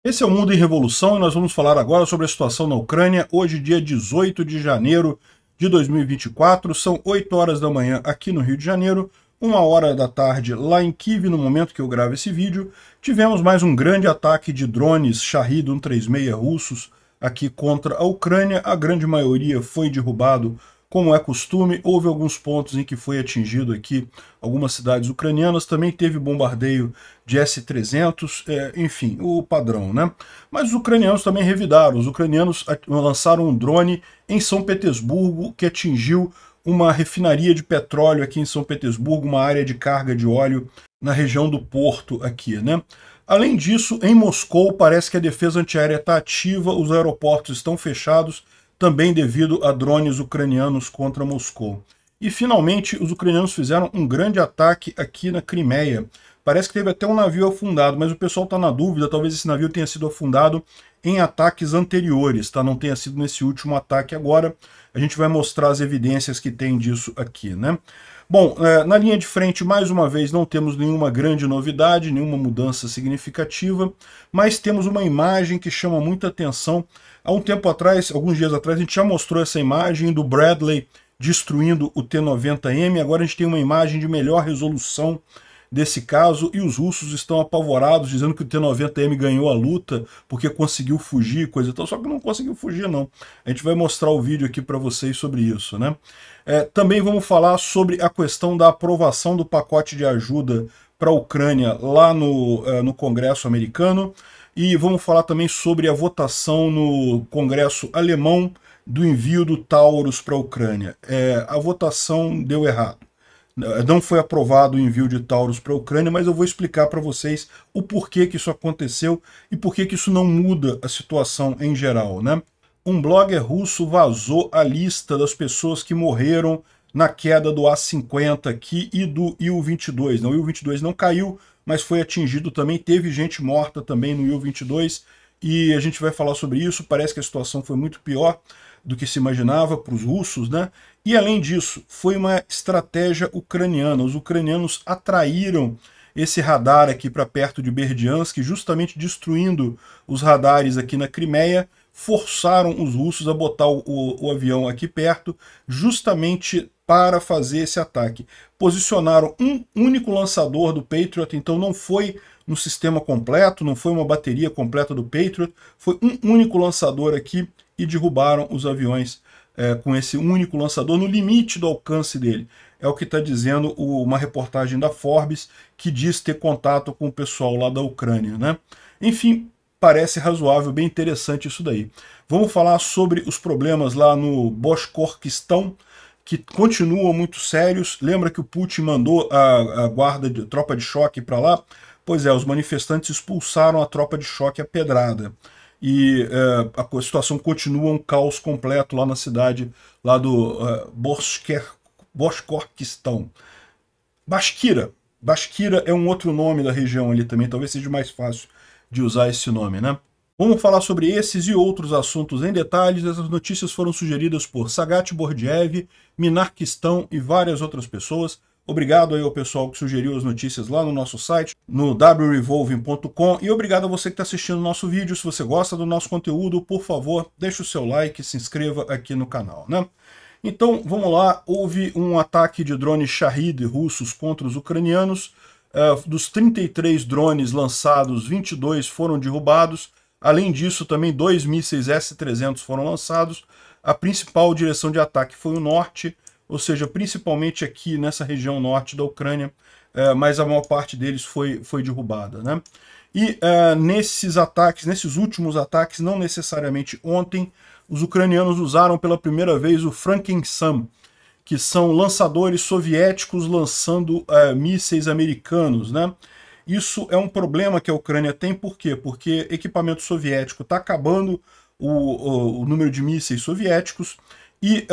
Esse é o Mundo em Revolução e nós vamos falar agora sobre a situação na Ucrânia, hoje dia 18 de janeiro de 2024, são 8 horas da manhã aqui no Rio de Janeiro, 1 hora da tarde lá em Kiev, no momento que eu gravo esse vídeo. Tivemos mais um grande ataque de drones Shahed 136 russos aqui contra a Ucrânia, a grande maioria foi derrubado como é costume. Houve alguns pontos em que foi atingido aqui algumas cidades ucranianas, também teve bombardeio de S-300, enfim, o padrão, né? Mas os ucranianos também revidaram, os ucranianos lançaram um drone em São Petersburgo que atingiu uma refinaria de petróleo aqui em São Petersburgo, uma área de carga de óleo na região do porto aqui, né? Além disso, em Moscou parece que a defesa antiaérea está ativa, os aeroportos estão fechados, também devido a drones ucranianos contra Moscou. E finalmente os ucranianos fizeram um grande ataque aqui na Crimeia. Parece que teve até um navio afundado, mas o pessoal está na dúvida, talvez esse navio tenha sido afundado em ataques anteriores, tá? Não tenha sido nesse último ataque agora. A gente vai mostrar as evidências que tem disso aqui, né? Bom, na linha de frente, mais uma vez, não temos nenhuma grande novidade, nenhuma mudança significativa, mas temos uma imagem que chama muita atenção. Há um tempo atrás, alguns dias atrás, a gente já mostrou essa imagem do Bradley destruindo o T-90M, agora a gente tem uma imagem de melhor resolução desse caso, e os russos estão apavorados, dizendo que o T-90M ganhou a luta porque conseguiu fugir, coisa e tal, só que não conseguiu fugir não. A gente vai mostrar o vídeo aqui para vocês sobre isso, né? Também vamos falar sobre a questão da aprovação do pacote de ajuda para a Ucrânia lá no Congresso americano, e vamos falar também sobre a votação no Congresso alemão do envio do Taurus para a Ucrânia. A votação deu errado. Não foi aprovado o envio de Taurus para a Ucrânia, mas eu vou explicar para vocês o porquê que isso aconteceu e porquê que isso não muda a situação em geral, né? Um blogger russo vazou a lista das pessoas que morreram na queda do A-50 aqui e do Il-22. O Il-22 não caiu, mas foi atingido também, teve gente morta também no Il-22, e a gente vai falar sobre isso. Parece que a situação foi muito pior do que se imaginava para os russos, né? E além disso, foi uma estratégia ucraniana. Os ucranianos atraíram esse radar aqui para perto de Berdiansk, justamente destruindo os radares aqui na Crimeia, forçaram os russos a botar o avião aqui perto, justamente para fazer esse ataque. Posicionaram um único lançador do Patriot, então não foi no sistema completo, não foi uma bateria completa do Patriot, foi um único lançador aqui e derrubaram os aviões com esse único lançador no limite do alcance dele. É o que está dizendo uma reportagem da Forbes, que diz ter contato com o pessoal lá da Ucrânia, né? Enfim, parece razoável, bem interessante isso daí. Vamos falar sobre os problemas lá no Boshkortostão, que continuam muito sérios. Lembra que o Putin mandou a guarda de tropa de choque para lá? Pois é, os manifestantes expulsaram a tropa de choque à pedrada. E a situação continua um caos completo lá na cidade, lá do Boshkortostão. Bashkira. Bashkira é um outro nome da região ali também, talvez seja mais fácil de usar esse nome, né? Vamos falar sobre esses e outros assuntos em detalhes. Essas notícias foram sugeridas por Sagat Bordiev, Minarquistão e várias outras pessoas. Obrigado aí ao pessoal que sugeriu as notícias lá no nosso site, no wrevolving.com, e obrigado a você que está assistindo o nosso vídeo. Se você gosta do nosso conteúdo, por favor, deixe o seu like e se inscreva aqui no canal, né? Então, vamos lá. Houve um ataque de drones Shahed russos contra os ucranianos. Dos 33 drones lançados, 22 foram derrubados. Além disso, também 2 mísseis S-300 foram lançados. A principal direção de ataque foi o norte, ou seja, principalmente aqui nessa região norte da Ucrânia, mas a maior parte deles foi derrubada, né? E nesses ataques, nesses últimos ataques, não necessariamente ontem, os ucranianos usaram pela primeira vez o Frankenstein, que são lançadores soviéticos lançando mísseis americanos, né? Isso é um problema que a Ucrânia tem, por quê? Porque equipamento soviético está acabando o número de mísseis soviéticos, e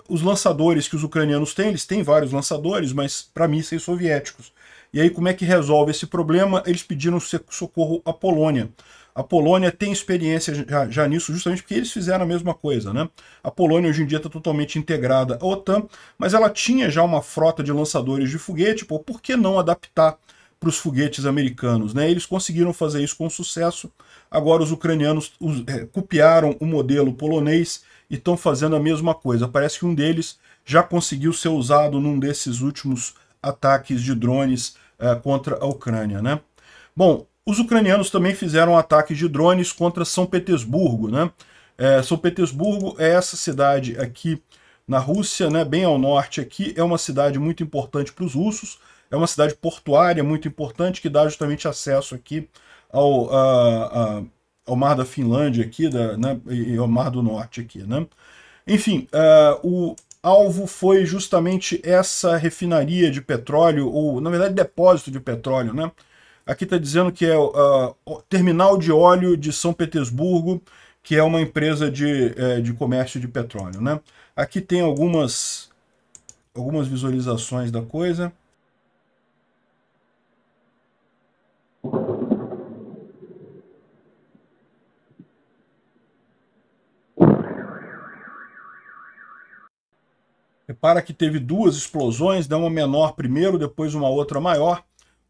os lançadores que os ucranianos têm, eles têm vários lançadores, mas para mísseis soviéticos. E aí como é que resolve esse problema? Eles pediram socorro à Polônia. A Polônia tem experiência já nisso, justamente porque eles fizeram a mesma coisa, né? A Polônia hoje em dia está totalmente integrada à OTAN, mas ela tinha já uma frota de lançadores de foguete, por que não adaptar para os foguetes americanos, né? Eles conseguiram fazer isso com sucesso. Agora os ucranianos copiaram o modelo polonês e estão fazendo a mesma coisa. Parece que um deles já conseguiu ser usado num desses últimos ataques de drones contra a Ucrânia, né? Bom, os ucranianos também fizeram ataques de drones contra São Petersburgo, né? São Petersburgo é essa cidade aqui na Rússia, né, bem ao norte aqui, é uma cidade muito importante para os russos, é uma cidade portuária muito importante que dá justamente acesso aqui ao Mar da Finlândia aqui, né, e ao Mar do Norte aqui, né? Enfim, o alvo foi justamente essa refinaria de petróleo, ou na verdade depósito de petróleo, né? Aqui está dizendo que é o Terminal de Óleo de São Petersburgo, que é uma empresa de comércio de petróleo, né? Aqui tem algumas visualizações da coisa. Repara que teve duas explosões, uma menor primeiro, depois uma outra maior,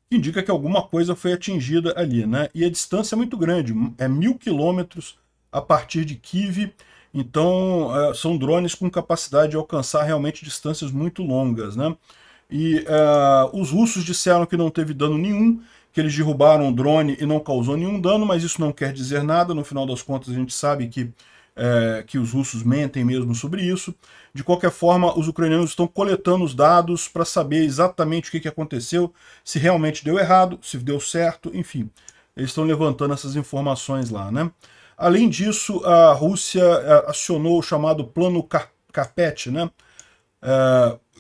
que indica que alguma coisa foi atingida ali, né? E a distância é muito grande, é 1.000 quilômetros a partir de Kiev, então são drones com capacidade de alcançar realmente distâncias muito longas, né? E os russos disseram que não teve dano nenhum, que eles derrubaram o drone e não causou nenhum dano, mas isso não quer dizer nada, no final das contas a gente sabe que os russos mentem mesmo sobre isso. De qualquer forma, os ucranianos estão coletando os dados para saber exatamente o que aconteceu, se realmente deu errado, se deu certo, enfim. Eles estão levantando essas informações lá, né? Além disso, a Rússia acionou o chamado Plano Carpet, né?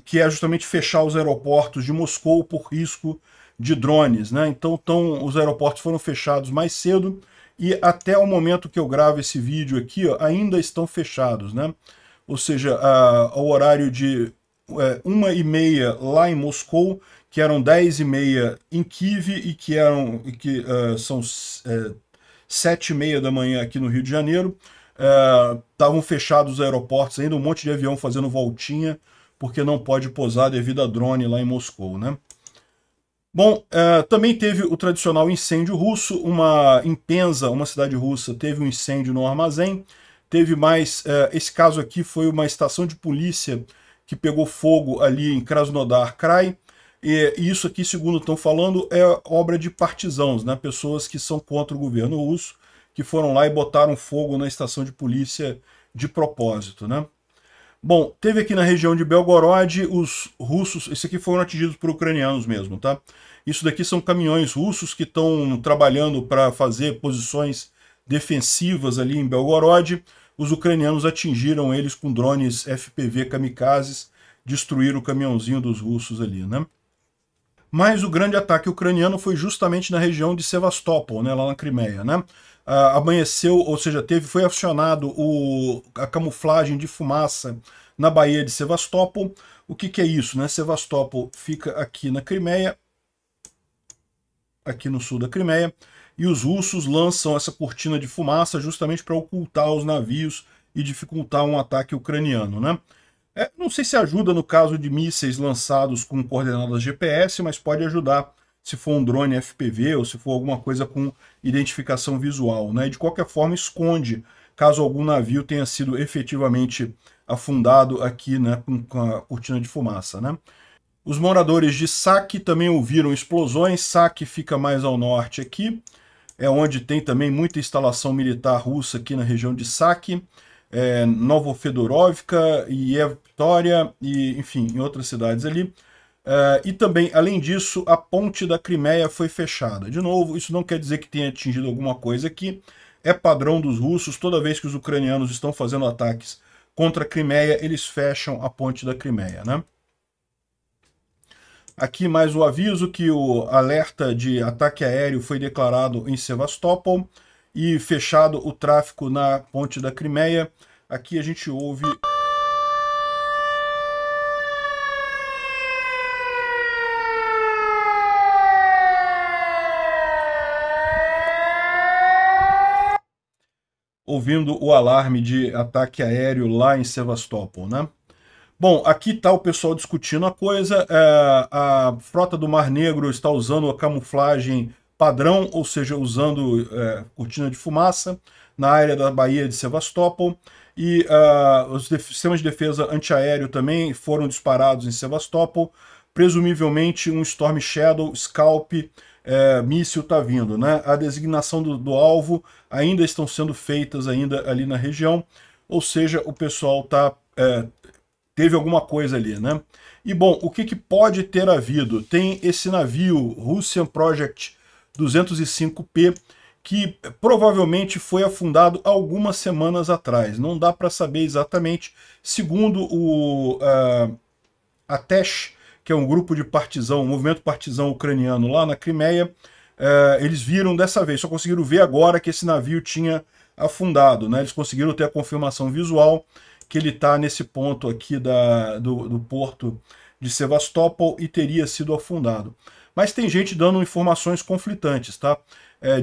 Que é justamente fechar os aeroportos de Moscou por risco de drones, né? Então os aeroportos foram fechados mais cedo, e até o momento que eu gravo esse vídeo aqui, ó, ainda estão fechados, né? Ou seja, ao horário de 1h30 lá em Moscou, que eram 10h30 em Kiev e que são 7h30 da manhã aqui no Rio de Janeiro, estavam fechados os aeroportos ainda, um monte de avião fazendo voltinha, porque não pode pousar devido a drone lá em Moscou, né? Bom, também teve o tradicional incêndio russo, em Penza, uma cidade russa, teve um incêndio no armazém. Teve mais, esse caso aqui foi uma estação de polícia que pegou fogo ali em Krasnodar Krai. E isso aqui, segundo estão falando, é obra de partisãos, né? Pessoas que são contra o governo russo, que foram lá e botaram fogo na estação de polícia de propósito, né? Bom, teve aqui na região de Belgorod, os russos, esse aqui foram atingidos por ucranianos mesmo, tá? Isso daqui são caminhões russos que estão trabalhando para fazer posições defensivas ali em Belgorod. Os ucranianos atingiram eles com drones FPV kamikazes, destruíram o caminhãozinho dos russos ali, né? Mas o grande ataque ucraniano foi justamente na região de Sevastopol, né, lá na Crimeia, né? Amanheceu, ou seja, foi acionado a camuflagem de fumaça na Baía de Sevastopol. O que é isso, né? Sevastopol fica aqui na Crimeia, aqui no sul da Crimeia, e os russos lançam essa cortina de fumaça justamente para ocultar os navios e dificultar um ataque ucraniano, né? Não sei se ajuda no caso de mísseis lançados com coordenadas GPS, mas pode ajudar se for um drone FPV ou se for alguma coisa com identificação visual, né? E de qualquer forma esconde caso algum navio tenha sido efetivamente afundado aqui, né, com a cortina de fumaça, né? Os moradores de Saki também ouviram explosões. Saki fica mais ao norte aqui, é onde tem também muita instalação militar russa aqui na região de Saki. Novofedorovka e Vitória, e enfim, em outras cidades ali. E também, além disso, a ponte da Crimeia foi fechada. De novo, isso não quer dizer que tenha atingido alguma coisa aqui. É padrão dos russos, toda vez que os ucranianos estão fazendo ataques contra a Crimeia, eles fecham a ponte da Crimeia, né? Aqui mais o aviso que o alerta de ataque aéreo foi declarado em Sevastopol e fechado o tráfego na ponte da Crimeia. Aqui a gente ouve... ouvindo o alarme de ataque aéreo lá em Sevastopol, né? Bom, aqui está o pessoal discutindo a coisa. A frota do Mar Negro está usando a camuflagem padrão, ou seja, usando cortina de fumaça na área da Baía de Sevastopol. E os sistemas de defesa antiaéreo também foram disparados em Sevastopol. Presumivelmente um Storm Shadow, Scalp, míssil está vindo, né? A designação do alvo ainda estão sendo feitas ainda ali na região, ou seja, o pessoal teve alguma coisa ali, né? E bom, o que pode ter havido? Tem esse navio Russian Project 205P, que provavelmente foi afundado algumas semanas atrás. Não dá para saber exatamente, segundo o Atesh, que é um grupo de partisão, um movimento partisão ucraniano lá na Crimeia, eles viram dessa vez, só conseguiram ver agora que esse navio tinha afundado, né? Eles conseguiram ter a confirmação visual que ele está nesse ponto aqui do porto de Sevastopol e teria sido afundado. Mas tem gente dando informações conflitantes, tá?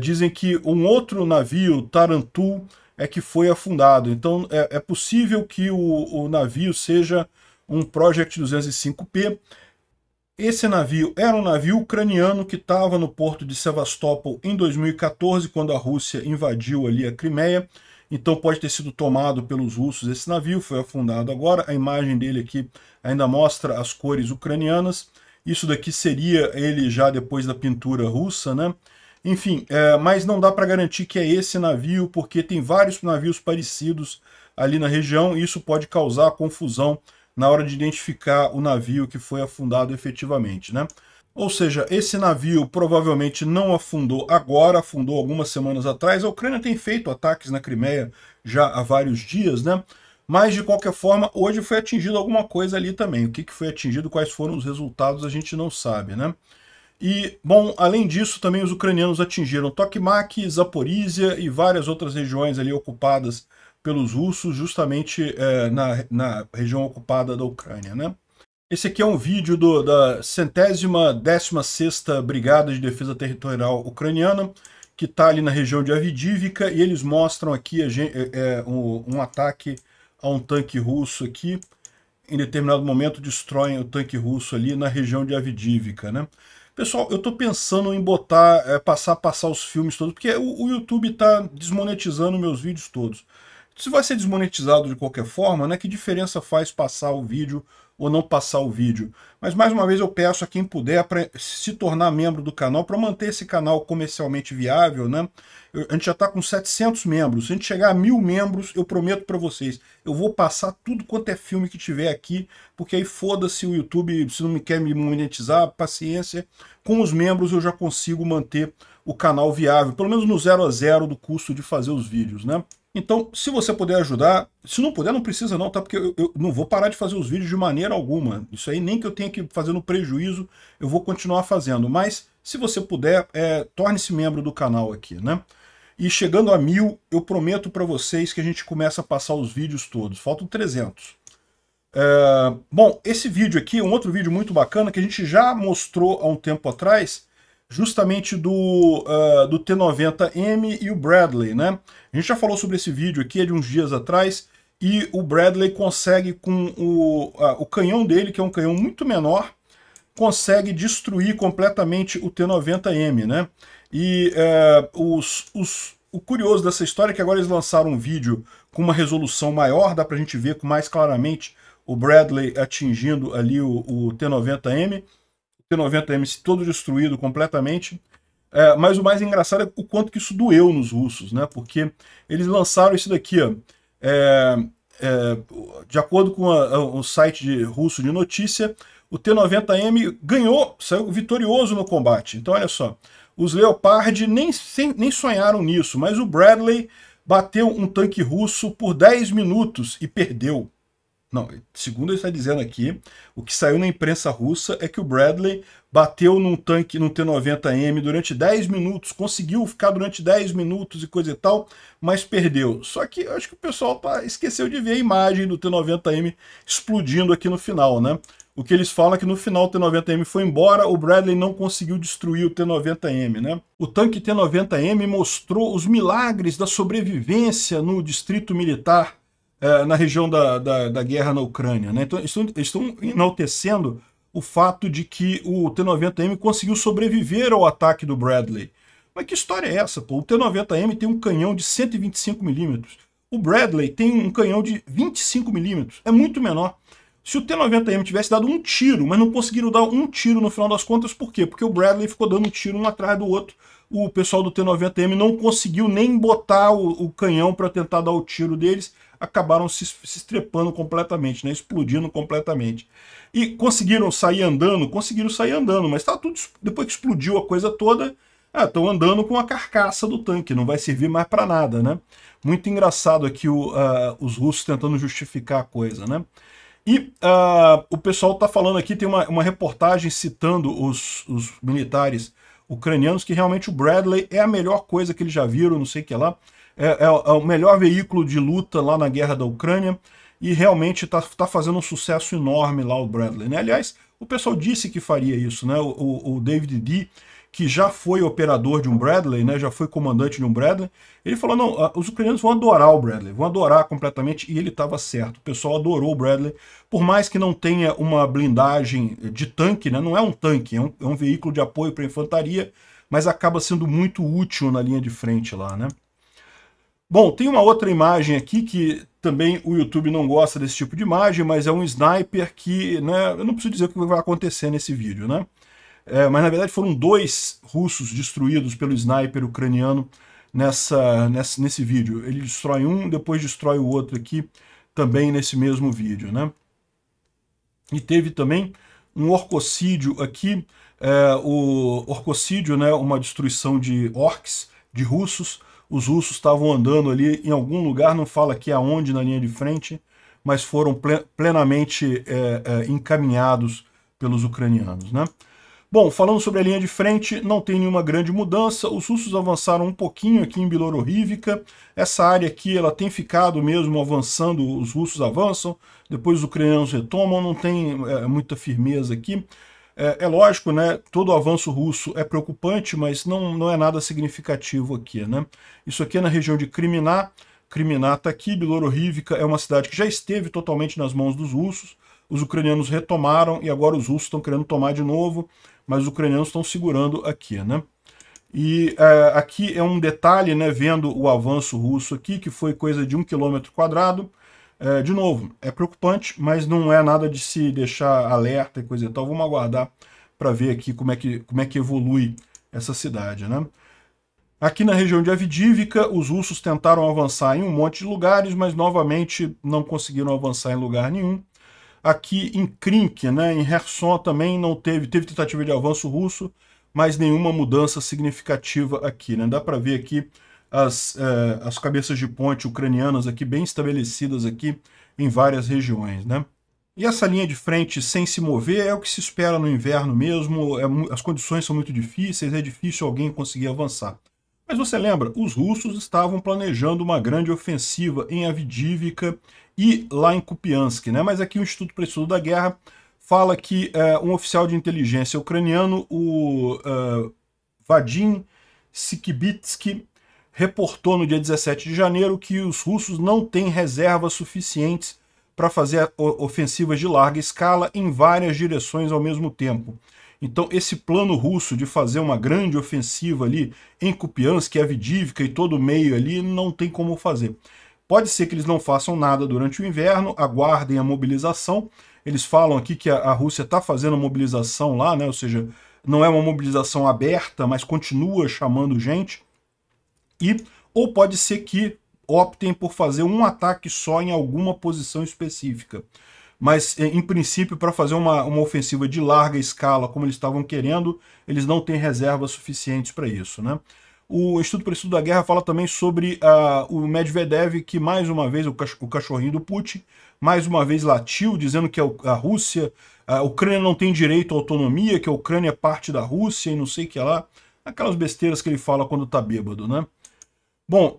Dizem que um outro navio, Tarantul, que foi afundado. Então é possível que o navio seja um Project 205P. Esse navio era um navio ucraniano que estava no porto de Sevastopol em 2014, quando a Rússia invadiu ali a Crimeia. Então pode ter sido tomado pelos russos esse navio, foi afundado agora. A imagem dele aqui ainda mostra as cores ucranianas. Isso daqui seria ele já depois da pintura russa, né? Enfim, mas não dá para garantir que é esse navio, porque tem vários navios parecidos ali na região, e isso pode causar confusão na hora de identificar o navio que foi afundado efetivamente, né? Ou seja, esse navio provavelmente não afundou agora, afundou algumas semanas atrás. A Ucrânia tem feito ataques na Crimeia já há vários dias, né? Mas, de qualquer forma, hoje foi atingido alguma coisa ali também. O que foi atingido, quais foram os resultados, a gente não sabe, né? E, bom, além disso, também os ucranianos atingiram Tokmak, Zaporizhia e várias outras regiões ali ocupadas pelos russos, justamente na região ocupada da Ucrânia, né? Esse aqui é um vídeo da 116ª Brigada de Defesa Territorial Ucraniana, que está ali na região de Avdiivka, e eles mostram aqui um ataque a um tanque russo aqui. Em determinado momento destroem o tanque russo ali na região de Avdiivka, né? Pessoal, eu estou pensando em botar, passar os filmes todos, porque o YouTube está desmonetizando meus vídeos todos. Se vai ser desmonetizado de qualquer forma, né, que diferença faz passar o vídeo ou não passar o vídeo? Mas mais uma vez eu peço a quem puder para se tornar membro do canal, para manter esse canal comercialmente viável, né? A gente já está com 700 membros, se a gente chegar a 1000 membros, eu prometo para vocês, eu vou passar tudo quanto é filme que tiver aqui, porque aí foda-se o YouTube, se não me quer me monetizar, paciência. Com os membros eu já consigo manter o canal viável, pelo menos no 0 a 0 do custo de fazer os vídeos, né? Então, se você puder ajudar, se não puder, não precisa não, tá? Porque eu não vou parar de fazer os vídeos de maneira alguma. Isso aí, nem que eu tenha que fazer no prejuízo, eu vou continuar fazendo. Mas, se você puder, torne-se membro do canal aqui, né? E chegando a 1000, eu prometo para vocês que a gente começa a passar os vídeos todos. Faltam 300. Bom, esse vídeo aqui é um outro vídeo muito bacana que a gente já mostrou há um tempo atrás, justamente do T90M e o Bradley, né? A gente já falou sobre esse vídeo aqui de uns dias atrás, e o Bradley consegue, com o canhão dele, que é um canhão muito menor, consegue destruir completamente o T90M, né? E o curioso dessa história é que agora eles lançaram um vídeo com uma resolução maior, dá pra gente ver com mais claramente o Bradley atingindo ali o T90M. T90M todo destruído completamente. Mas o mais engraçado é o quanto que isso doeu nos russos, né? Porque eles lançaram isso daqui, ó, de acordo com o site russo de notícia, o T90M ganhou, saiu vitorioso no combate. Então olha só, os Leopard nem sonharam nisso, mas o Bradley bateu um tanque russo por 10 minutos e perdeu. Não, segundo ele está dizendo aqui, o que saiu na imprensa russa é que o Bradley bateu num tanque, num T90M durante 10 minutos, conseguiu ficar durante 10 minutos e coisa e tal, mas perdeu. Só que eu acho que o pessoal esqueceu de ver a imagem do T90M explodindo aqui no final, né? O que eles falam é que no final o T90M foi embora, o Bradley não conseguiu destruir o T90M, né? O tanque T90M mostrou os milagres da sobrevivência no distrito militar na região da guerra na Ucrânia, né? Então estão enaltecendo o fato de que o T-90M conseguiu sobreviver ao ataque do Bradley. Mas que história é essa, pô? O T-90M tem um canhão de 125mm. O Bradley tem um canhão de 25mm. É muito menor. Se o T-90M tivesse dado um tiro, mas não conseguiram dar um tiro no final das contas, por quê? Porque o Bradley ficou dando um tiro um atrás do outro. O pessoal do T-90M não conseguiu nem botar o canhão para tentar dar o tiro deles. Acabaram se estrepando completamente, né? Explodindo completamente. E conseguiram sair andando, mas tá tudo, depois que explodiu a coisa toda, estão andando com a carcaça do tanque, não vai servir mais para nada, né? Muito engraçado aqui os russos tentando justificar a coisa, né? E o pessoal está falando aqui, tem uma reportagem citando os militares ucranianos, que realmente o Bradley é a melhor coisa que eles já viram, não sei o que lá, é o melhor veículo de luta lá na guerra da Ucrânia, e realmente está fazendo um sucesso enorme lá o Bradley, né? Aliás, o pessoal disse que faria isso, né? O David D., que já foi operador de um Bradley, né, já foi comandante de um Bradley, ele falou, não, os ucranianos vão adorar o Bradley, vão adorar completamente, e ele estava certo. O pessoal adorou o Bradley, por mais que não tenha uma blindagem de tanque, né, não é um tanque, é um veículo de apoio para a infantaria, mas acaba sendo muito útil na linha de frente lá, né. Bom, tem uma outra imagem aqui que também o YouTube não gosta desse tipo de imagem, mas é um sniper que, né, eu não preciso dizer o que vai acontecer nesse vídeo, né. Mas na verdade foram 2 russos destruídos pelo sniper ucraniano nesse vídeo. Ele destrói um, depois destrói o outro aqui, também nesse mesmo vídeo, né? E teve também um orcocídio aqui, o orcocídio, né, uma destruição de orcs, de russos. Os russos estavam andando ali em algum lugar, não fala aqui aonde na linha de frente, mas foram plenamente encaminhados pelos ucranianos, né? Bom, falando sobre a linha de frente, não tem nenhuma grande mudança. Os russos avançaram um pouquinho aqui em Bilororivka. Essa área aqui, ela tem ficado mesmo avançando, os russos avançam, depois os ucranianos retomam, não tem muita firmeza aqui. É lógico, né, todo avanço russo é preocupante, mas não é nada significativo aqui, né. Isso aqui é na região de Kriminá. Kriminá está aqui, Bilororivka é uma cidade que já esteve totalmente nas mãos dos russos. Os ucranianos retomaram e agora os russos estão querendo tomar de novo, mas os ucranianos estão segurando aqui, né? E aqui é um detalhe, né, vendo o avanço russo aqui, que foi coisa de 1 km². De novo, é preocupante, mas não é nada de se deixar alerta e coisa e tal. Vamos aguardar para ver aqui como é que evolui essa cidade, né? Aqui na região de Avdiivka, os russos tentaram avançar em um monte de lugares, mas novamente não conseguiram avançar em lugar nenhum. Aqui em Krink, né, em Kherson também não teve tentativa de avanço russo, mas nenhuma mudança significativa aqui, né? Dá para ver aqui as cabeças de ponte ucranianas aqui bem estabelecidas aqui em várias regiões, né? E essa linha de frente sem se mover é o que se espera no inverno mesmo, as condições são muito difíceis, é difícil alguém conseguir avançar. Mas você lembra, os russos estavam planejando uma grande ofensiva em Avdiivka e lá em Kupiansk, né? Mas aqui o Instituto para o Estudo da Guerra fala que um oficial de inteligência ucraniano, o Vadim Sikibitsky, reportou no dia 17 de janeiro que os russos não têm reservas suficientes para fazer ofensivas de larga escala em várias direções ao mesmo tempo. Então esse plano russo de fazer uma grande ofensiva ali em Kupiansk, Avdiivka e todo o meio ali, não tem como fazer. Pode ser que eles não façam nada durante o inverno, aguardem a mobilização. Eles falam aqui que a Rússia está fazendo mobilização lá, né? Ou seja, não é uma mobilização aberta, mas continua chamando gente. Ou pode ser que optem por fazer um ataque só em alguma posição específica. Mas, em princípio, para fazer uma ofensiva de larga escala, como eles estavam querendo, eles não têm reservas suficientes para isso, né? O Instituto para o Estudo da Guerra fala também sobre o Medvedev, que mais uma vez, o cachorrinho do Putin, mais uma vez latiu, dizendo que a Rússia, a Ucrânia não tem direito à autonomia, que a Ucrânia é parte da Rússia e não sei o que lá. Aquelas besteiras que ele fala quando tá bêbado, né? Bom,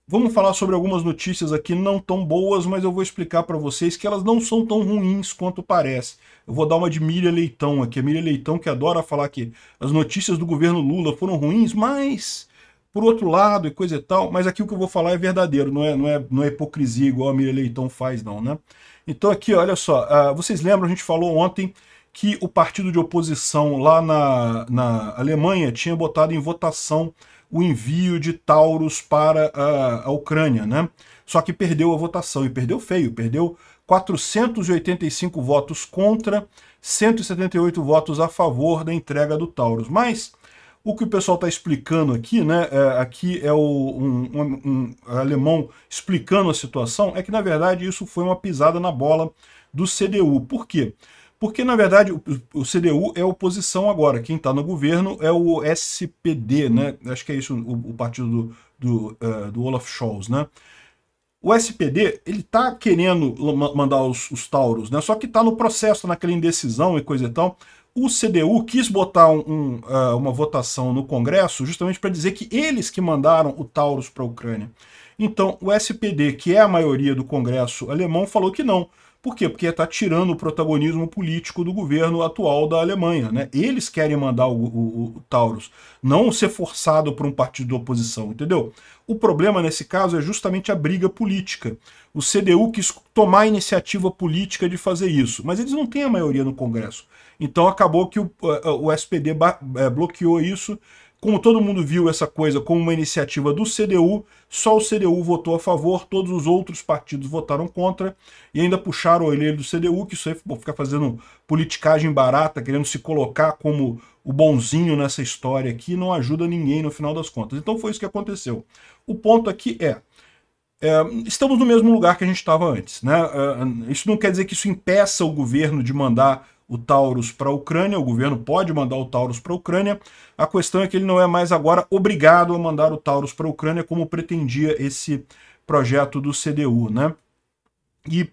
vamos falar sobre algumas notícias aqui não tão boas, mas eu vou explicar para vocês que elas não são tão ruins quanto parece. Eu vou dar uma de Miriam Leitão aqui. A Miriam Leitão que adora falar que as notícias do governo Lula foram ruins, mas por outro lado e coisa e tal, mas aqui o que eu vou falar é verdadeiro, não é hipocrisia igual a Miriam Leitão faz, não, né? Então aqui, olha só, vocês lembram, a gente falou ontem que o partido de oposição lá na Alemanha tinha botado em votação o envio de Taurus para a Ucrânia, né? Só que perdeu a votação, e perdeu feio, perdeu 485 votos contra, 178 votos a favor da entrega do Taurus. Mas o que o pessoal está explicando aqui, né? Aqui é um alemão explicando a situação, é que na verdade isso foi uma pisada na bola do CDU. Por quê? Porque, na verdade, o CDU é oposição agora. Quem está no governo é o SPD, né? Acho que é isso o partido do Olaf Scholz, né? O SPD, ele tá querendo mandar os Tauros, né? Só que tá no processo, naquela indecisão e coisa e tal. O CDU quis botar uma votação no Congresso justamente para dizer que eles que mandaram o Taurus para a Ucrânia. Então, o SPD, que é a maioria do Congresso alemão, falou que não. Por quê? Porque está tirando o protagonismo político do governo atual da Alemanha, né? Eles querem mandar o Taurus, não ser forçado por um partido de oposição, entendeu? O problema nesse caso é justamente a briga política. O CDU quis tomar a iniciativa política de fazer isso, mas eles não têm a maioria no Congresso. Então acabou que o SPD bloqueou isso. Como todo mundo viu essa coisa como uma iniciativa do CDU, só o CDU votou a favor, todos os outros partidos votaram contra, e ainda puxaram o orelha do CDU, que isso aí fica fazendo politicagem barata, querendo se colocar como o bonzinho nessa história aqui, não ajuda ninguém no final das contas. Então foi isso que aconteceu. O ponto aqui estamos no mesmo lugar que a gente estava antes, né? Isso não quer dizer que isso impeça o governo de mandar o Taurus para a Ucrânia, o governo pode mandar o Taurus para a Ucrânia, a questão é que ele não é mais agora obrigado a mandar o Taurus para a Ucrânia como pretendia esse projeto do CDU, né? E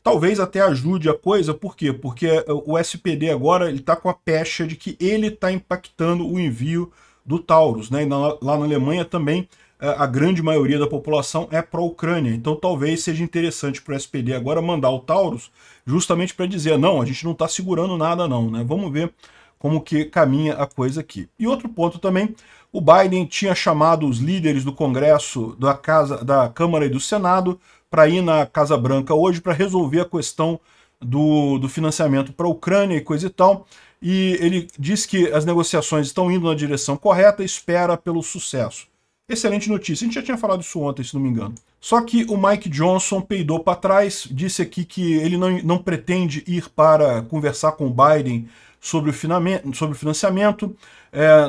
talvez até ajude a coisa, por quê? Porque o SPD agora está com a pecha de que ele está impactando o envio do Taurus, né? E lá na Alemanha também a grande maioria da população é pró-Ucrânia, então talvez seja interessante para o SPD agora mandar o Taurus justamente para dizer, não, a gente não está segurando nada não, né? Vamos ver como que caminha a coisa aqui. E outro ponto também, o Biden tinha chamado os líderes do Congresso, da Câmara e do Senado, para ir na Casa Branca hoje para resolver a questão do financiamento para a Ucrânia e coisa e tal, e ele diz que as negociações estão indo na direção correta e espera pelo sucesso. Excelente notícia. A gente já tinha falado isso ontem, se não me engano. Só que o Mike Johnson peidou para trás, disse aqui que ele não pretende ir para conversar com o Biden sobre o financiamento.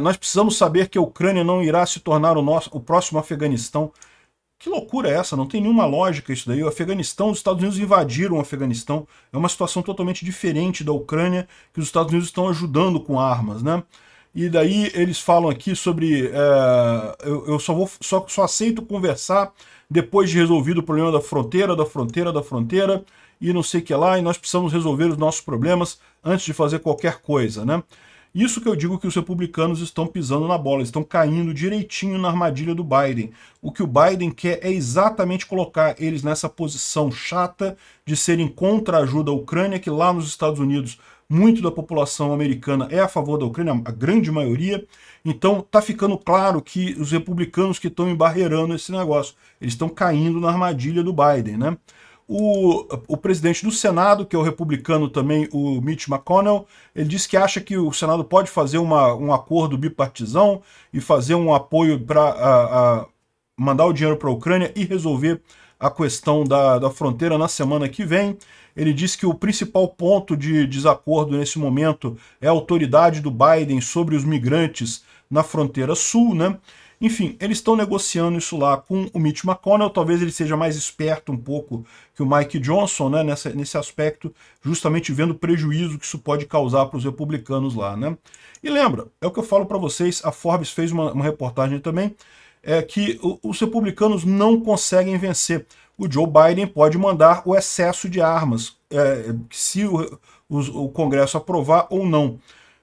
Nós precisamos saber que a Ucrânia não irá se tornar o próximo Afeganistão. Que loucura é essa? Não tem nenhuma lógica isso daí. O Afeganistão, os Estados Unidos invadiram o Afeganistão. É uma situação totalmente diferente da Ucrânia, que os Estados Unidos estão ajudando com armas, né? E daí eles falam aqui sobre eu só aceito conversar depois de resolvido o problema da fronteira, e não sei o que lá, e nós precisamos resolver os nossos problemas antes de fazer qualquer coisa, né? Isso que eu digo que os republicanos estão pisando na bola, estão caindo direitinho na armadilha do Biden. O que o Biden quer é exatamente colocar eles nessa posição chata de serem contra a ajuda à Ucrânia, que lá nos Estados Unidos muito da população americana é a favor da Ucrânia, a grande maioria. Então tá ficando claro que os republicanos que estão embarreirando esse negócio, eles estão caindo na armadilha do Biden, né? O presidente do Senado, que é o republicano também, o Mitch McConnell, ele disse que acha que o Senado pode fazer um acordo bipartisão e fazer um apoio para mandar o dinheiro para a Ucrânia e resolver a questão da fronteira na semana que vem. Ele disse que o principal ponto de desacordo nesse momento é a autoridade do Biden sobre os migrantes na fronteira sul, né? Enfim, eles estão negociando isso lá com o Mitch McConnell, talvez ele seja mais esperto um pouco que o Mike Johnson, né, nesse aspecto, justamente vendo o prejuízo que isso pode causar para os republicanos lá, né? E lembra, é o que eu falo para vocês, a Forbes fez uma reportagem também, que os republicanos não conseguem vencer. O Joe Biden pode mandar o excesso de armas, se o Congresso aprovar ou não.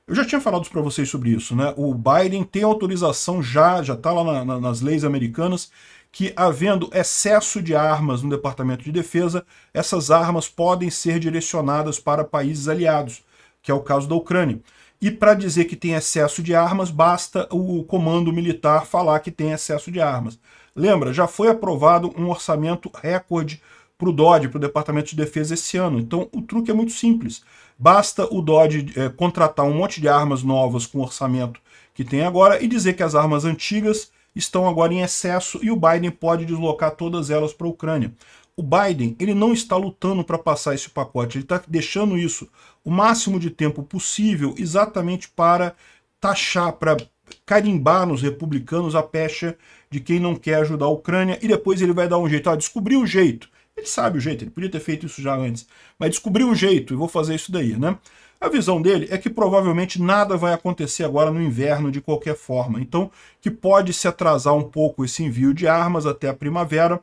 Eu já tinha falado para vocês sobre isso, né? O Biden tem autorização já está lá nas leis americanas, que havendo excesso de armas no Departamento de Defesa, essas armas podem ser direcionadas para países aliados, que é o caso da Ucrânia. e para dizer que tem excesso de armas, basta o comando militar falar que tem excesso de armas. Lembra, já foi aprovado um orçamento recorde para o DoD, para o Departamento de Defesa esse ano. Então o truque é muito simples. Basta o DoD contratar um monte de armas novas com o orçamento que tem agora e dizer que as armas antigas estão agora em excesso e o Biden pode deslocar todas elas para a Ucrânia. O Biden, ele não está lutando para passar esse pacote, ele está deixando isso o máximo de tempo possível exatamente para taxar, para carimbar nos republicanos a pecha de quem não quer ajudar a Ucrânia e depois ele vai dar um jeito, descobrir o jeito. Ele sabe o jeito, ele podia ter feito isso já antes, mas descobriu um jeito e vou fazer isso daí, né? A visão dele é que provavelmente nada vai acontecer agora no inverno de qualquer forma. Então, que pode se atrasar um pouco esse envio de armas até a primavera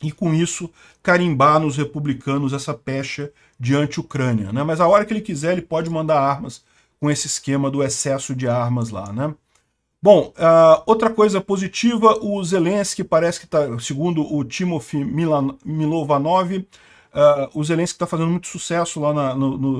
e, com isso, carimbar nos republicanos essa pecha de anti-Ucrânia, né? Mas a hora que ele quiser, ele pode mandar armas com esse esquema do excesso de armas lá, né? Bom, outra coisa positiva, o Zelensky parece que está, segundo o Timofey Milovanov, o Zelensky está fazendo muito sucesso lá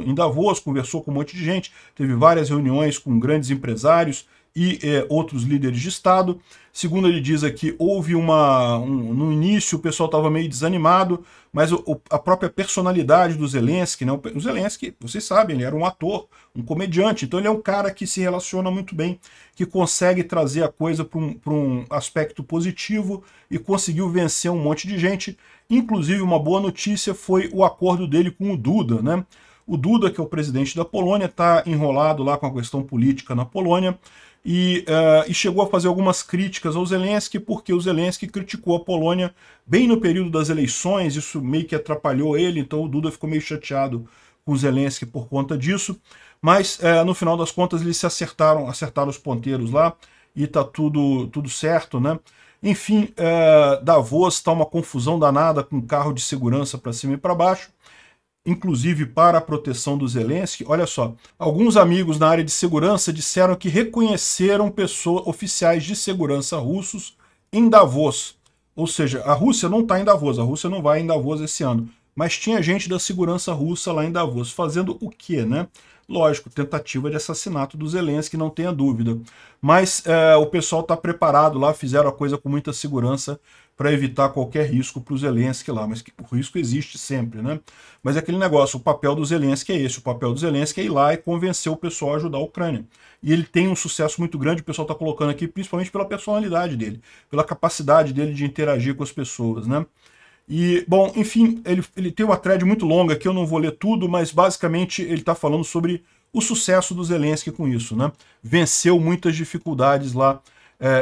em Davos, conversou com um monte de gente, teve várias reuniões com grandes empresários e outros líderes de Estado. Segundo ele diz aqui, houve no início o pessoal estava meio desanimado, mas a própria personalidade do Zelensky, né? O Zelensky, vocês sabem, ele era um ator, um comediante, então ele é um cara que se relaciona muito bem, que consegue trazer a coisa para um aspecto positivo e conseguiu vencer um monte de gente. Inclusive, uma boa notícia foi o acordo dele com o Duda, né? O Duda, que é o presidente da Polônia, está enrolado lá com a questão política na Polônia e chegou a fazer algumas críticas ao Zelensky, porque o Zelensky criticou a Polônia bem no período das eleições, isso meio que atrapalhou ele, então o Duda ficou meio chateado com o Zelensky por conta disso, mas no final das contas eles se acertaram os ponteiros lá e tá tudo certo, né? Enfim, Davos está uma confusão danada com carro de segurança para cima e para baixo, inclusive para a proteção do Zelensky. Olha só, alguns amigos na área de segurança disseram que reconheceram oficiais de segurança russos em Davos. Ou seja, a Rússia não está em Davos, a Rússia não vai em Davos esse ano, mas tinha gente da segurança russa lá em Davos, fazendo o quê, né? Lógico, tentativa de assassinato do Zelensky, não tenha dúvida. Mas o pessoal está preparado lá, fizeram a coisa com muita segurança para evitar qualquer risco para o Zelensky lá. Mas o risco existe sempre, né? Mas é aquele negócio, o papel do Zelensky é esse. O papel do Zelensky é ir lá e convencer o pessoal a ajudar a Ucrânia. E ele tem um sucesso muito grande, o pessoal está colocando aqui, principalmente pela personalidade dele, pela capacidade dele de interagir com as pessoas, né? E, bom, enfim, ele tem uma thread muito longa que eu não vou ler tudo, mas basicamente ele está falando sobre o sucesso do Zelensky com isso, né? Venceu muitas dificuldades lá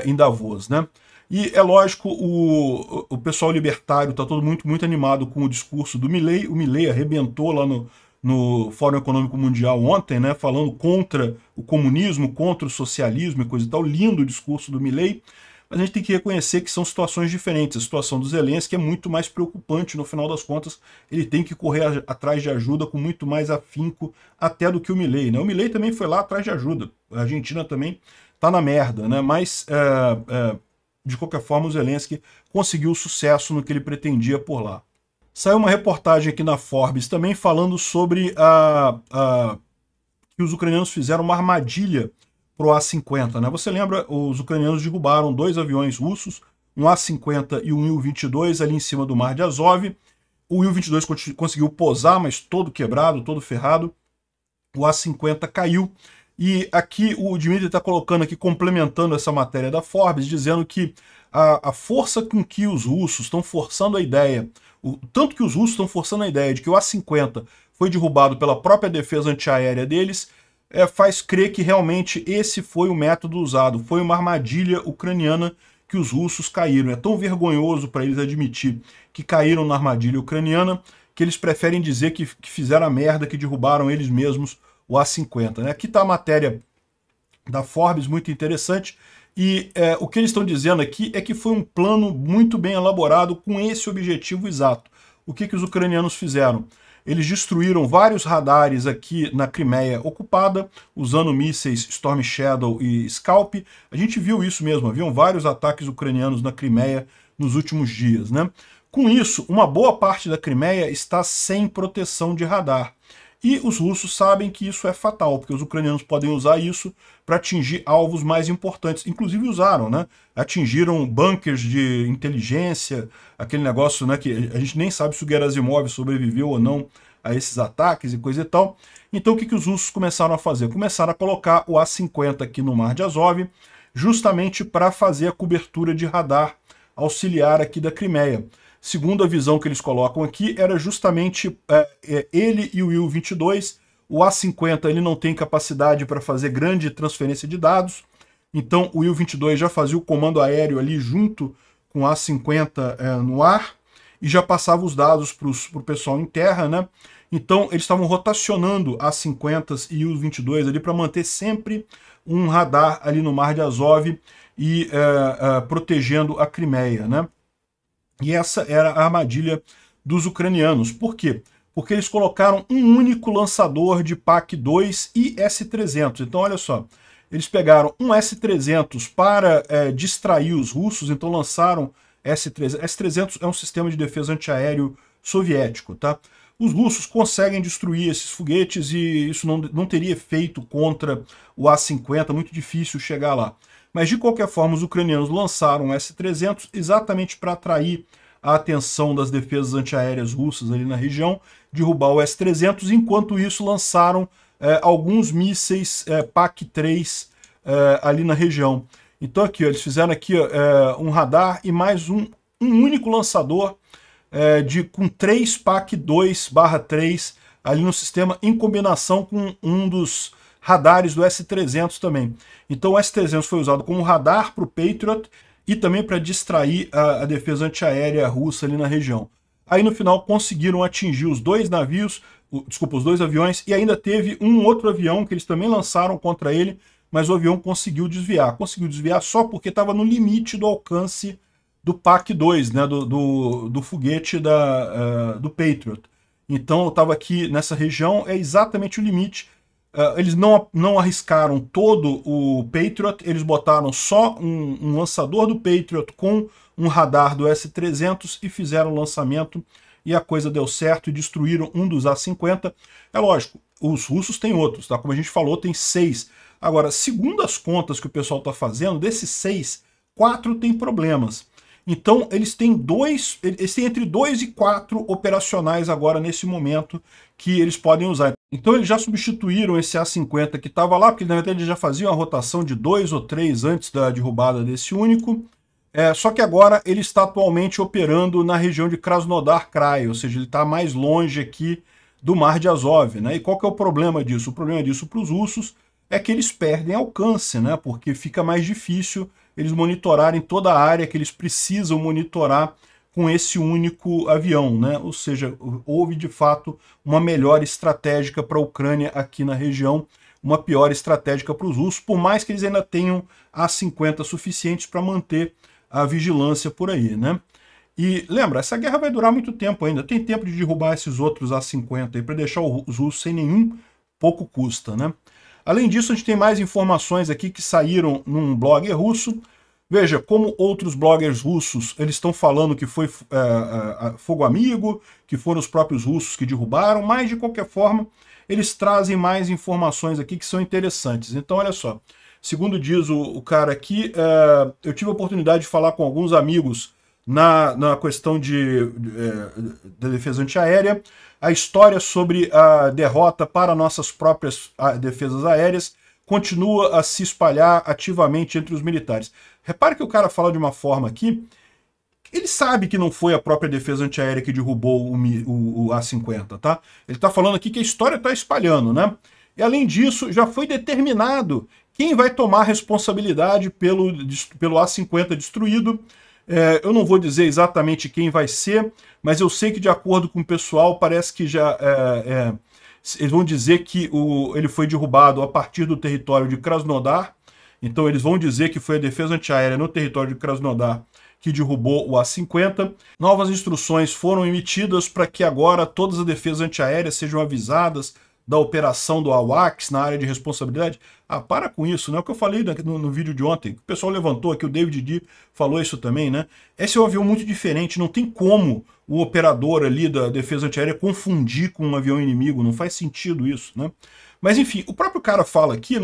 em Davos, né? E é lógico, o pessoal libertário está todo muito animado com o discurso do Milley. O Milley arrebentou lá no Fórum Econômico Mundial ontem, né? Falando contra o comunismo, contra o socialismo e coisa e tal. Lindo o discurso do Milley. Mas a gente tem que reconhecer que são situações diferentes. A situação do Zelensky é muito mais preocupante, no final das contas. Ele tem que correr atrás de ajuda com muito mais afinco até do que o Milley, né? O Milley também foi lá atrás de ajuda. A Argentina também tá na merda, né? Mas, de qualquer forma, o Zelensky conseguiu sucesso no que ele pretendia por lá. Saiu uma reportagem aqui na Forbes também falando sobre que os ucranianos fizeram uma armadilha para o A-50, né? Você lembra, os ucranianos derrubaram 2 aviões russos, um A-50 e um Il-22 ali em cima do Mar de Azov. O Il-22 conseguiu pousar, mas todo quebrado, todo ferrado. O A-50 caiu. E aqui o Dmitry está colocando aqui, complementando essa matéria da Forbes, dizendo que a força com que os russos estão forçando a ideia, tanto que os russos estão forçando a ideia de que o A-50 foi derrubado pela própria defesa antiaérea deles, faz crer que realmente esse foi o método usado, foi uma armadilha ucraniana que os russos caíram. É tão vergonhoso para eles admitir que caíram na armadilha ucraniana que eles preferem dizer que fizeram a merda, que derrubaram eles mesmos o A-50. Né? Aqui está a matéria da Forbes, muito interessante, e o que eles estão dizendo aqui é que foi um plano muito bem elaborado com esse objetivo exato. O que os ucranianos fizeram? Eles destruíram vários radares aqui na Crimeia ocupada, usando mísseis Storm Shadow e Scalp. A gente viu isso mesmo, haviam vários ataques ucranianos na Crimeia nos últimos dias, né? Com isso, uma boa parte da Crimeia está sem proteção de radar. E os russos sabem que isso é fatal, porque os ucranianos podem usar isso para atingir alvos mais importantes. Inclusive usaram, né? Atingiram bunkers de inteligência, aquele negócio, né, que a gente nem sabe se o Gerasimov sobreviveu ou não a esses ataques e coisa e tal. Então o que os russos começaram a fazer? Começaram a colocar o A-50 aqui no Mar de Azov, justamente para fazer a cobertura de radar auxiliar aqui da Crimeia. Segundo a visão que eles colocam aqui, era justamente ele e o Il-22. O A-50 ele não tem capacidade para fazer grande transferência de dados, então o Il-22 já fazia o comando aéreo ali junto com o A-50 no ar, e já passava os dados para o pessoal em terra, né? Então eles estavam rotacionando A-50 e Il-22 ali para manter sempre um radar ali no Mar de Azov e protegendo a Crimeia, né? E essa era a armadilha dos ucranianos. Por quê? Porque eles colocaram um único lançador de PAC-2 e S-300. Então, olha só, eles pegaram um S-300 para distrair os russos, então lançaram S-300. S-300 é um sistema de defesa antiaéreo soviético, tá? Os russos conseguem destruir esses foguetes e isso não teria efeito contra o A-50, muito difícil chegar lá. Mas, de qualquer forma, os ucranianos lançaram o S-300 exatamente para atrair a atenção das defesas antiaéreas russas ali na região, derrubar o S-300, enquanto isso lançaram alguns mísseis PAC-3 ali na região. Então aqui, ó, eles fizeram aqui um radar e mais um único lançador com 3 PAC-2/3 ali no sistema, em combinação com um dos radares do S-300 também. Então o S-300 foi usado como radar para o Patriot e também para distrair a defesa antiaérea russa ali na região. Aí no final conseguiram atingir os dois navios, os dois aviões, e ainda teve um outro avião que eles também lançaram contra ele, mas o avião conseguiu desviar. Conseguiu desviar só porque estava no limite do alcance do PAC-2, né, do foguete do Patriot. Então estava aqui nessa região, é exatamente o limite. Eles não arriscaram todo o Patriot, eles botaram só um lançador do Patriot com um radar do S-300 e fizeram o lançamento, e a coisa deu certo e destruíram um dos A-50. É lógico, os russos têm outros, tá? Como a gente falou, tem 6. Agora, segundo as contas que o pessoal está fazendo, desses 6, 4 têm problemas. Então eles têm entre 2 e 4 operacionais agora nesse momento que eles podem usar. Então eles já substituíram esse A-50 que estava lá, porque na verdade eles já faziam a rotação de 2 ou 3 antes da derrubada desse único. Só que agora ele está atualmente operando na região de Krasnodar Krai, ou seja, ele está mais longe aqui do Mar de Azov, né? E qual que é o problema disso? O problema disso para os russos é que eles perdem alcance, né? Porque fica mais difícil eles monitorarem toda a área que eles precisam monitorar com esse único avião, né? Ou seja, houve de fato uma melhor estratégica para a Ucrânia aqui na região, uma pior estratégica para os russos, por mais que eles ainda tenham A-50 suficientes para manter a vigilância por aí, né? E lembra, essa guerra vai durar muito tempo ainda, tem tempo de derrubar esses outros A-50 aí para deixar os russos sem nenhum, pouco custa, né? Além disso, a gente tem mais informações aqui que saíram num blog russo. Veja, como outros bloggers russos, eles estão falando que foi fogo amigo, que foram os próprios russos que derrubaram, mas de qualquer forma, eles trazem mais informações aqui que são interessantes. Então, olha só, segundo diz o cara aqui, eu tive a oportunidade de falar com alguns amigos na questão da defesa antiaérea. A história sobre a derrota para nossas próprias defesas aéreas continua a se espalhar ativamente entre os militares. Repare que o cara fala de uma forma aqui, ele sabe que não foi a própria defesa antiaérea que derrubou o A-50, tá? Ele está falando aqui que a história está espalhando, né? E além disso, já foi determinado quem vai tomar responsabilidade pelo A-50 destruído. Eu não vou dizer exatamente quem vai ser, mas eu sei que, de acordo com o pessoal, parece que já eles vão dizer que ele foi derrubado a partir do território de Krasnodar. Então eles vão dizer que foi a defesa antiaérea no território de Krasnodar que derrubou o A-50. Novas instruções foram emitidas para que agora todas as defesas antiaéreas sejam avisadas da operação do AWACS na área de responsabilidade. Ah, para com isso, né? O que eu falei no vídeo de ontem, o pessoal levantou aqui, o David D falou isso também, né? Esse é um avião muito diferente, não tem como o operador ali da defesa antiaérea confundir com um avião inimigo, não faz sentido isso, né? Mas enfim, o próprio cara fala aqui,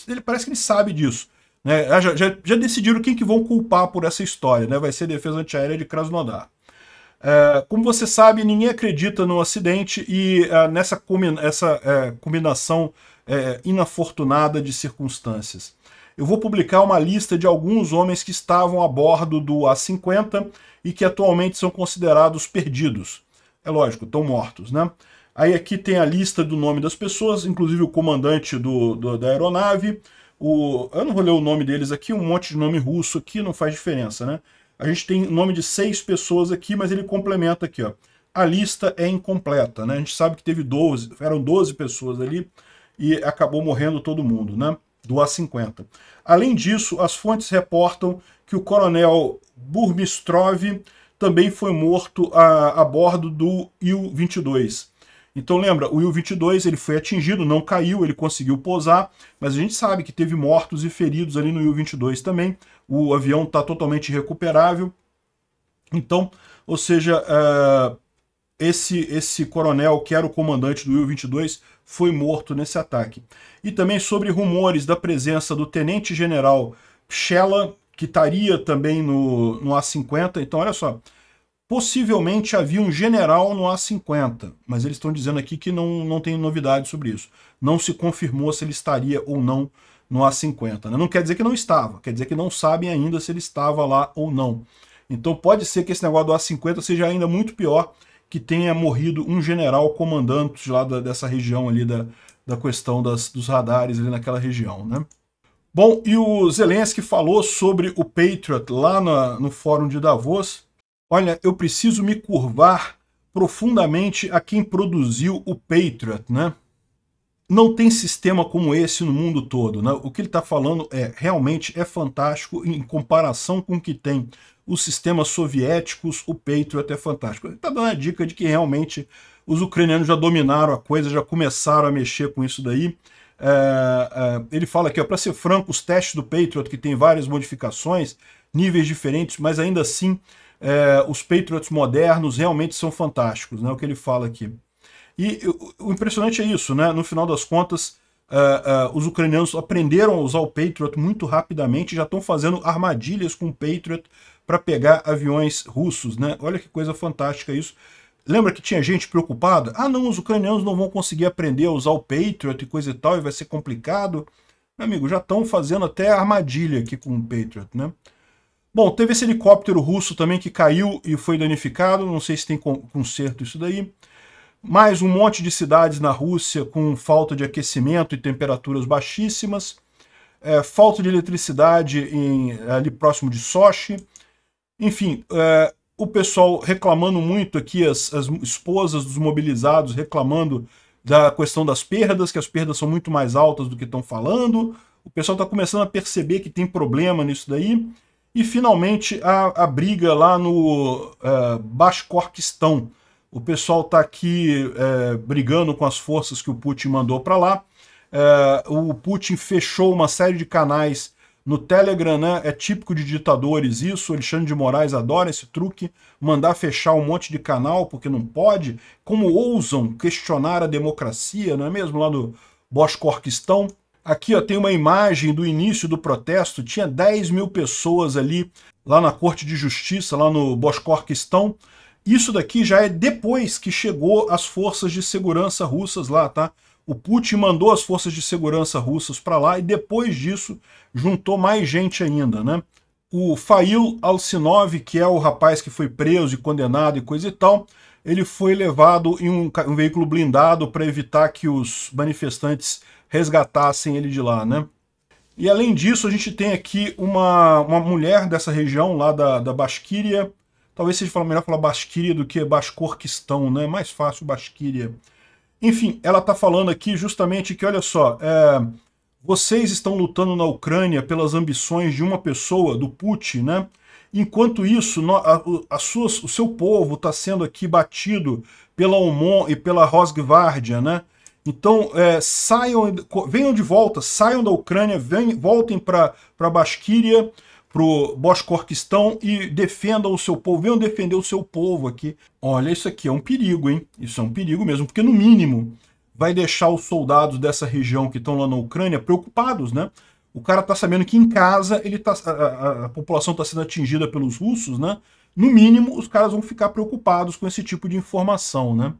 ele parece que ele sabe disso. Né? Já decidiram quem que vão culpar por essa história, né? Vai ser a defesa antiaérea de Krasnodar. Como você sabe, ninguém acredita no acidente e nessa combinação inafortunada de circunstâncias. Eu vou publicar uma lista de alguns homens que estavam a bordo do A-50 e que atualmente são considerados perdidos. É lógico, estão mortos, né? Aí aqui tem a lista do nome das pessoas, inclusive o comandante da aeronave. Eu não vou ler o nome deles aqui, um monte de nome russo aqui, não faz diferença, né? A gente tem o nome de 6 pessoas aqui, mas ele complementa aqui, ó. A lista é incompleta, né? A gente sabe que teve 12, eram 12 pessoas ali e acabou morrendo todo mundo, né? Do A-50. Além disso, as fontes reportam que o coronel Burmistrov também foi morto a bordo do Il-22. Então lembra, o Il-22 ele foi atingido, não caiu, ele conseguiu pousar, mas a gente sabe que teve mortos e feridos ali no Il-22 também. O avião está totalmente recuperável. Então, ou seja, esse coronel, que era o comandante do Il-22, foi morto nesse ataque. E também sobre rumores da presença do tenente-general Pchela, que estaria também no A-50. Então, olha só, possivelmente havia um general no A-50, mas eles estão dizendo aqui que não tem novidade sobre isso. Não se confirmou se ele estaria ou não no A-50. Né? Não quer dizer que não estava, quer dizer que não sabem ainda se ele estava lá ou não. Então pode ser que esse negócio do A-50 seja ainda muito pior, que tenha morrido um general comandante lá dessa região ali, da questão dos radares ali naquela região. Né? Bom, e o Zelensky falou sobre o Patriot lá no Fórum de Davos. Olha, eu preciso me curvar profundamente a quem produziu o Patriot, né? Não tem sistema como esse no mundo todo, né? O que ele está falando realmente é fantástico em comparação com o que tem os sistemas soviéticos, o Patriot é fantástico. Ele está dando a dica de que realmente os ucranianos já dominaram a coisa, já começaram a mexer com isso daí. Ele fala aqui, para ser franco, os testes do Patriot, que tem várias modificações, níveis diferentes, mas ainda assim os Patriots modernos realmente são fantásticos, né? O que ele fala aqui. E o impressionante é isso, né? No final das contas, os ucranianos aprenderam a usar o Patriot muito rapidamente, já estão fazendo armadilhas com o Patriot para pegar aviões russos, né? Olha que coisa fantástica isso. Lembra que tinha gente preocupada? Ah, não, os ucranianos não vão conseguir aprender a usar o Patriot e coisa e tal, e vai ser complicado. Meu amigo, já estão fazendo até armadilha aqui com o Patriot, né? Bom, teve esse helicóptero russo também que caiu e foi danificado, não sei se tem conserto isso daí. Mais um monte de cidades na Rússia com falta de aquecimento e temperaturas baixíssimas. Falta de eletricidade ali próximo de Sochi. Enfim, o pessoal reclamando muito aqui, as esposas dos mobilizados reclamando da questão das perdas, que as perdas são muito mais altas do que estão falando. O pessoal está começando a perceber que tem problema nisso daí. E, finalmente, a briga lá no Bashkortostão. O pessoal está aqui brigando com as forças que o Putin mandou para lá. O Putin fechou uma série de canais no Telegram, né? É típico de ditadores isso. O Alexandre de Moraes adora esse truque, mandar fechar um monte de canal, porque não pode. Como ousam questionar a democracia, não é mesmo? Lá no Bashkortostão. Aqui ó, tem uma imagem do início do protesto, tinha 10 mil pessoas ali, lá na Corte de Justiça, lá no Bashkortostão. Isso daqui já é depois que chegou as forças de segurança russas lá, tá? O Putin mandou as forças de segurança russas para lá e depois disso juntou mais gente ainda, né? O Fail Alsinov, que é o rapaz que foi preso e condenado e coisa e tal, ele foi levado em um veículo blindado para evitar que os manifestantes resgatassem ele de lá, né? E além disso, a gente tem aqui uma mulher dessa região lá da Basquíria. Talvez seja melhor falar Basquíria do que Bashkortostão, né? Mais fácil Basquíria. Enfim, ela está falando aqui justamente que, olha só, vocês estão lutando na Ucrânia pelas ambições de uma pessoa, do Putin, né? Enquanto isso, o seu povo está sendo aqui batido pela OMON e pela Rosgvardia, né? Então, venham de volta, saiam da Ucrânia, voltem para a Basquíria, para o Boshkortistão e defendam o seu povo, venham defender o seu povo aqui. Olha, isso aqui é um perigo, hein? Isso é um perigo mesmo, porque no mínimo vai deixar os soldados dessa região que estão lá na Ucrânia preocupados, né? O cara tá sabendo que em casa a população está sendo atingida pelos russos, né? No mínimo, os caras vão ficar preocupados com esse tipo de informação, né?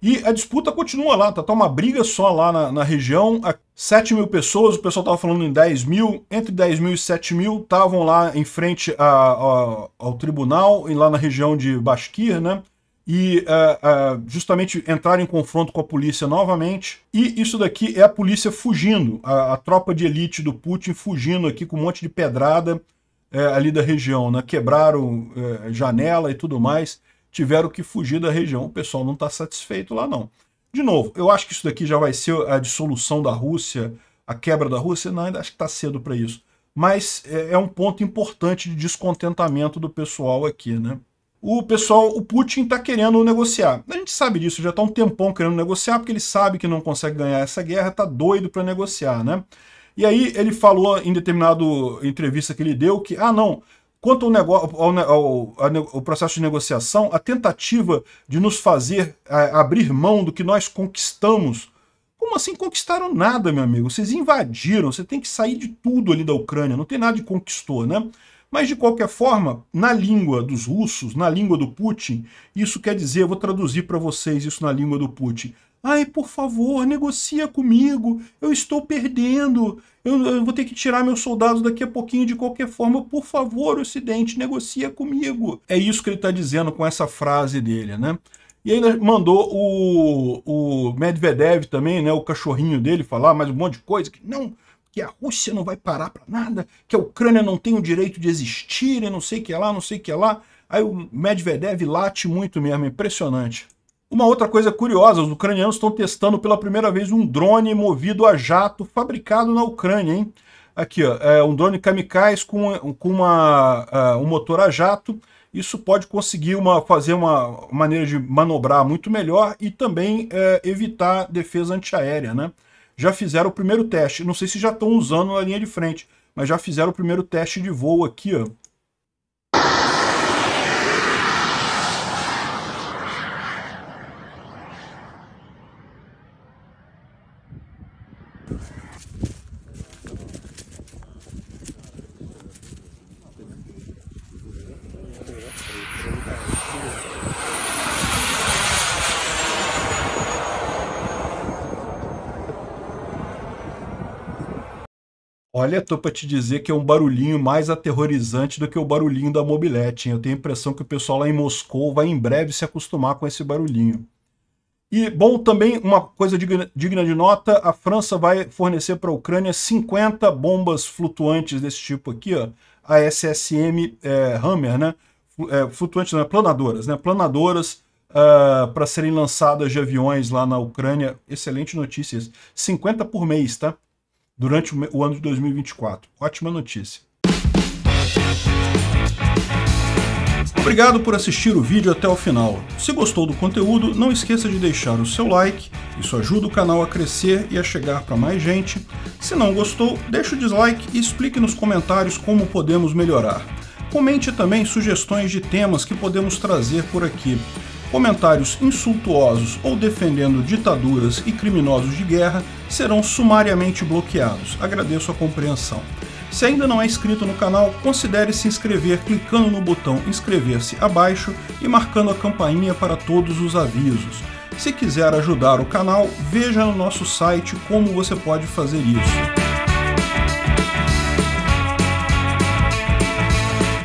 E a disputa continua lá, tá uma briga só lá na região. 7 mil pessoas, o pessoal estava falando em 10 mil, entre 10 mil e 7 mil estavam lá em frente ao tribunal, e lá na região de Bashkir, né? E justamente entraram em confronto com a polícia novamente. E isso daqui é a polícia fugindo, a tropa de elite do Putin fugindo aqui com um monte de pedrada ali da região, né? Quebraram janela e tudo mais. Tiveram que fugir da região. O pessoal não está satisfeito lá, não. De novo, eu acho que isso daqui já vai ser a dissolução da Rússia, a quebra da Rússia. Não, ainda acho que está cedo para isso. Mas é um ponto importante de descontentamento do pessoal aqui, né? O Putin está querendo negociar. A gente sabe disso, já está um tempão querendo negociar, porque ele sabe que não consegue ganhar essa guerra, está doido para negociar, né? E aí ele falou em determinada entrevista que ele deu que, não, quanto ao processo de negociação, a tentativa de nos fazer abrir mão do que nós conquistamos. Como assim conquistaram nada, meu amigo? Vocês invadiram, você tem que sair de tudo ali da Ucrânia, não tem nada de conquistou, né? Mas, de qualquer forma, na língua dos russos, na língua do Putin, isso quer dizer, eu vou traduzir para vocês isso na língua do Putin. Ai, por favor, negocia comigo, eu estou perdendo, eu vou ter que tirar meus soldados daqui a pouquinho de qualquer forma, por favor, Ocidente, negocia comigo. É isso que ele está dizendo com essa frase dele, né? E ainda mandou o Medvedev também, né, o cachorrinho dele, falar mais um monte de coisa, que não, que a Rússia não vai parar para nada, que a Ucrânia não tem o direito de existir, e não sei o que lá, não sei o que lá. Aí o Medvedev late muito mesmo, impressionante. Uma outra coisa curiosa, os ucranianos estão testando pela primeira vez um drone movido a jato fabricado na Ucrânia, hein? Aqui, ó, um drone kamikaze com um motor a jato. Isso pode conseguir fazer uma maneira de manobrar muito melhor e também evitar defesa antiaérea, né? Já fizeram o primeiro teste, não sei se já estão usando na linha de frente, mas já fizeram o primeiro teste de voo aqui, ó. Olha, tô para te dizer que é um barulhinho mais aterrorizante do que o barulhinho da mobilete, hein? Eu tenho a impressão que o pessoal lá em Moscou vai em breve se acostumar com esse barulhinho. E, bom, também uma coisa digna de nota, a França vai fornecer para a Ucrânia 50 bombas flutuantes desse tipo aqui, ó, a SSM Hammer, né? Flutuantes, não, planadoras, né? Planadoras para serem lançadas de aviões lá na Ucrânia. Excelente notícia isso. 50 por mês, tá? Durante o ano de 2024. Ótima notícia. Obrigado por assistir o vídeo até o final. Se gostou do conteúdo, não esqueça de deixar o seu like, isso ajuda o canal a crescer e a chegar para mais gente. Se não gostou, deixe o dislike e explique nos comentários como podemos melhorar. Comente também sugestões de temas que podemos trazer por aqui. Comentários insultuosos ou defendendo ditaduras e criminosos de guerra serão sumariamente bloqueados. Agradeço a compreensão. Se ainda não é inscrito no canal, considere se inscrever clicando no botão inscrever-se abaixo e marcando a campainha para todos os avisos. Se quiser ajudar o canal, veja no nosso site como você pode fazer isso.